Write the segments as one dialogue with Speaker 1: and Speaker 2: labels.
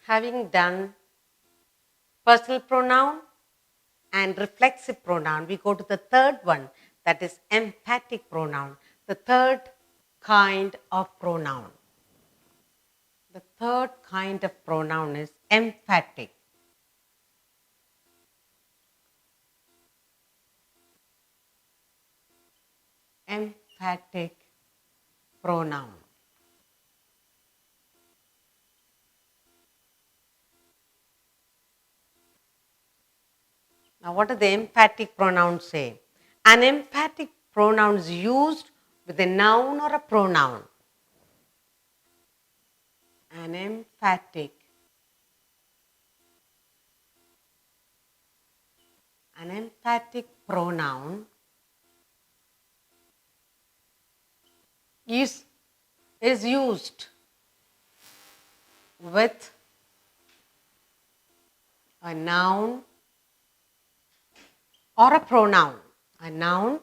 Speaker 1: Having done personal pronoun and reflexive pronoun, we go to the third one, that is emphatic pronoun, the third kind of pronoun. The third kind of pronoun is emphatic. Emphatic pronoun. Now, what does the emphatic pronoun say? An emphatic pronoun is used with a noun or a pronoun. An emphatic pronoun is used with a noun or a pronoun. A noun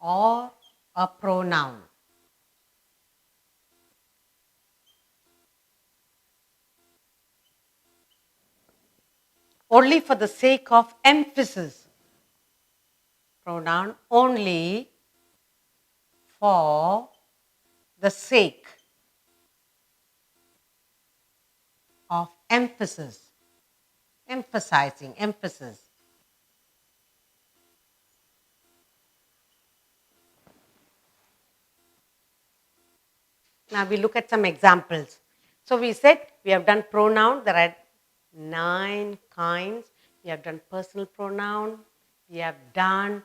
Speaker 1: or a pronoun. Only for the sake of emphasis. Pronoun only for the sake of emphasis. Emphasizing, emphasis. Now we look at some examples. So we said we have done pronoun. There are 9 kinds. We have done personal pronoun. We have done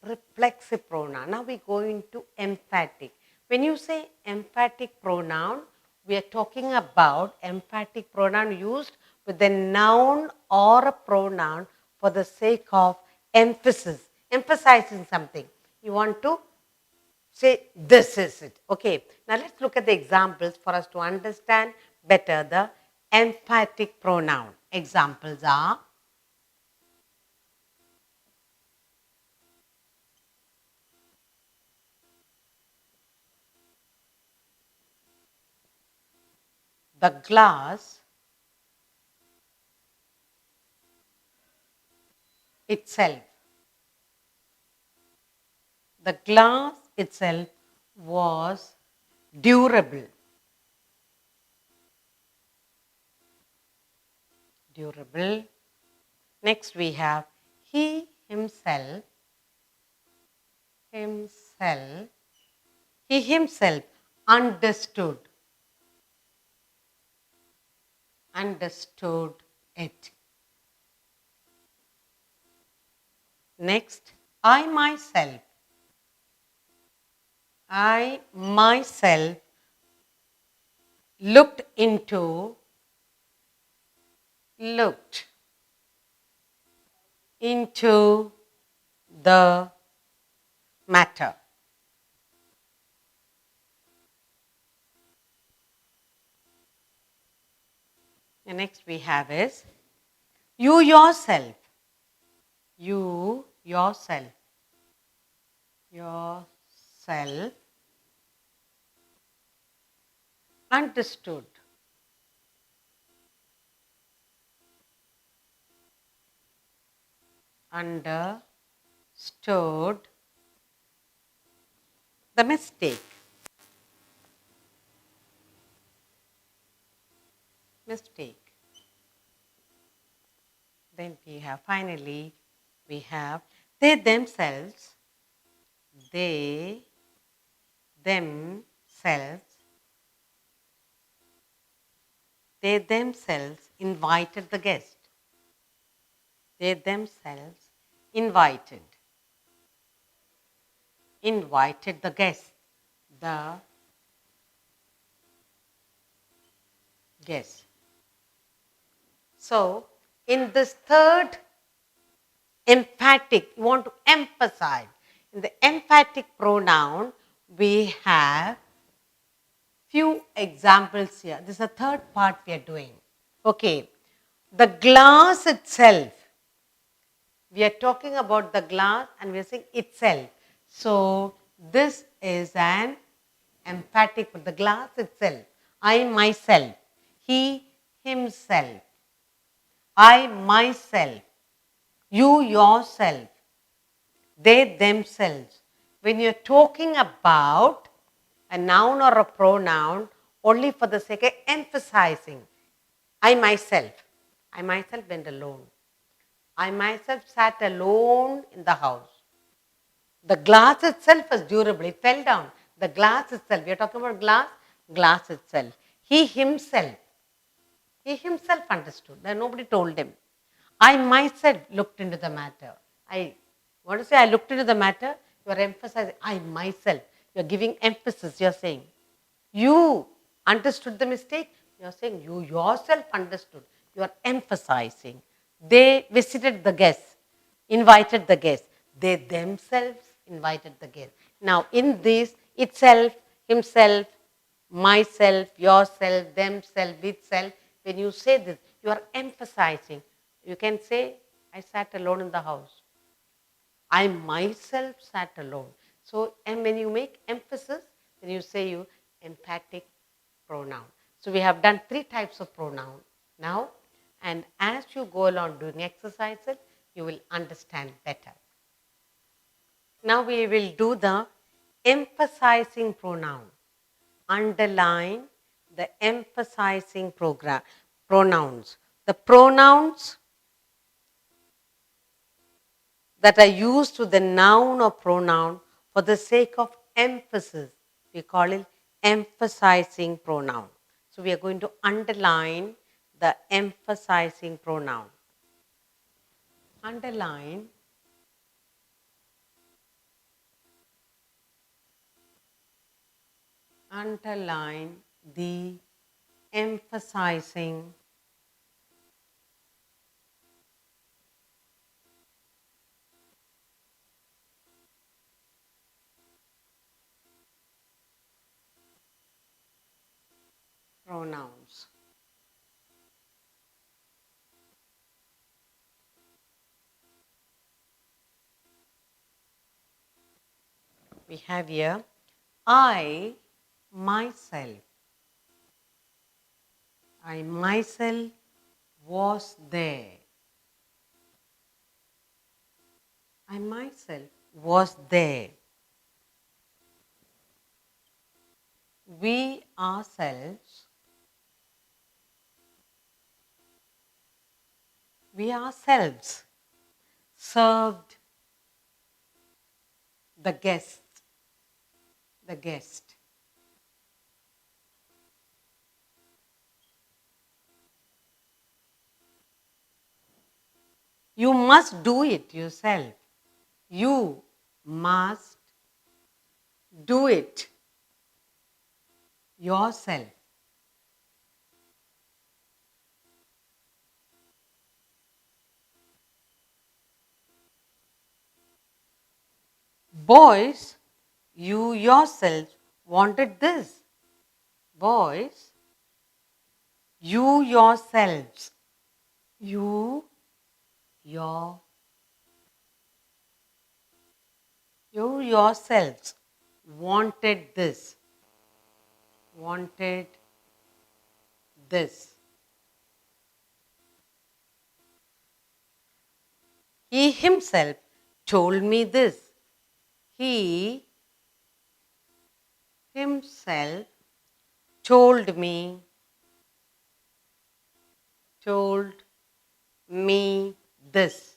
Speaker 1: reflexive pronoun. Now we go into emphatic. When you say emphatic pronoun, we are talking about emphatic pronoun used with a noun or a pronoun for the sake of emphasis, emphasizing something. You want to say this is it. Okay, now let's look at the examples for us to understand better the emphatic pronoun. Examples are the glass itself. The glass itself was durable. Durable. Next we have he himself understood it. Next, I myself looked into the matter. The next we have is you yourself understood the mistake. Then we have finally they themselves invited the guest. They themselves invited the guest. So, in this third emphatic, you want to emphasize. In the emphatic pronoun, we have few examples here. This is the third part we are doing. Okay, the glass itself. We are talking about the glass and we are saying itself. So, this is an emphatic for the glass itself. I myself. he, himself. I, myself. You, yourself. They, themselves. When you're talking about a noun or a pronoun, only for the sake of emphasizing. I myself went alone. I myself sat alone in the house. The glass itself was durable. It fell down. The glass itself. We are talking about glass itself. He himself understood. Nobody told him. I myself looked into the matter. I want to say I looked into the matter. You are emphasizing I myself. You are giving emphasis. You are saying you understood the mistake. You are saying you yourself understood. You are emphasizing. They visited the guests, invited the guests. They themselves invited the guests. Now, in this itself, himself, myself, yourself, themselves, itself, when you say this, you are emphasizing. You can say, I sat alone in the house. I myself sat alone. So, and when you make emphasis, then you say you emphatic pronoun. So, we have done 3 types of pronoun now, and as you go along doing exercises, you will understand better. Now, we will do the emphasizing pronoun. Underline the emphasizing pronouns. The pronouns that are used to the noun or pronoun for the sake of emphasis. We call it emphasizing pronoun. So we are going to underline the emphasizing pronoun. Underline the emphasizing pronouns. We have here I myself. I myself was there. I myself was there. We ourselves served the guest. You must do it yourself. You must do it yourself. Boys, you yourself wanted this. Boys, you yourselves. You yourselves wanted this. Wanted this. He himself told me this. He himself told me this.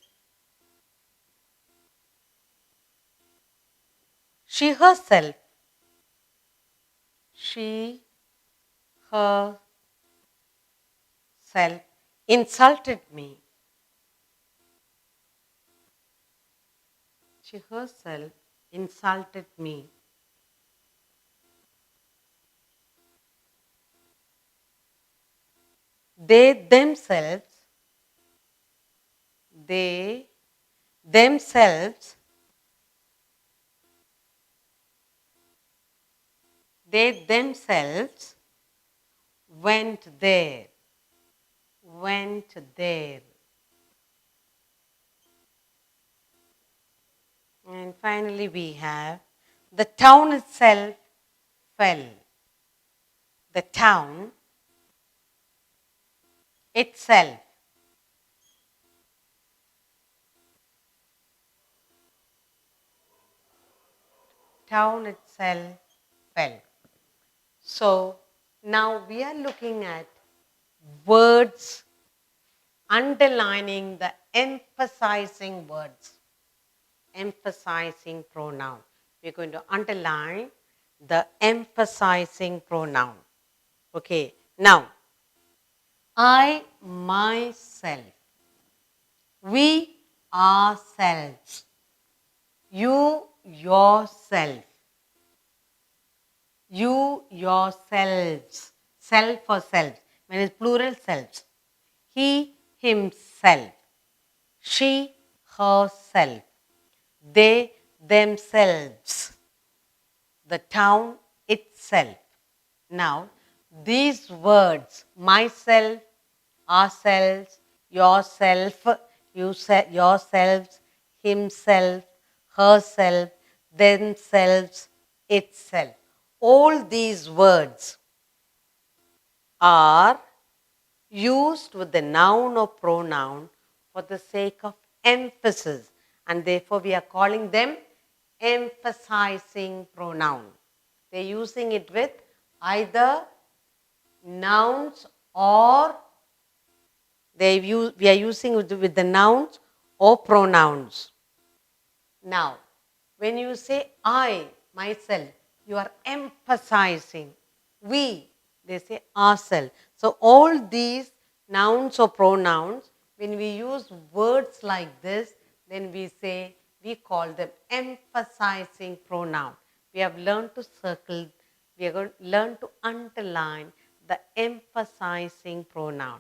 Speaker 1: She herself insulted me. She herself insulted me. They themselves went there. And finally we have the town itself fell. The town itself. Town itself fell. So now we are looking at words underlining the emphasizing words, emphasizing pronoun. We're going to underline the emphasizing pronoun. Okay, now I, myself, we, ourselves, you, yourself, you, yourselves, self or selves, when it's plural, selves, he, himself, she, herself, they, themselves, the town itself. Now, these words, myself, ourselves, yourself, yourselves, himself, herself, themselves, itself. All these words are used with the noun or pronoun for the sake of emphasis, and therefore we are calling them emphasizing pronoun. They're using it with either nouns or we are using it with the nouns or pronouns. Now, when you say I, myself, you are emphasizing. We, they say ourselves. So all these nouns or pronouns, when we use words like this, then we call them emphasizing pronoun. We have learned to circle, we are going to learn to underline the emphasizing pronoun.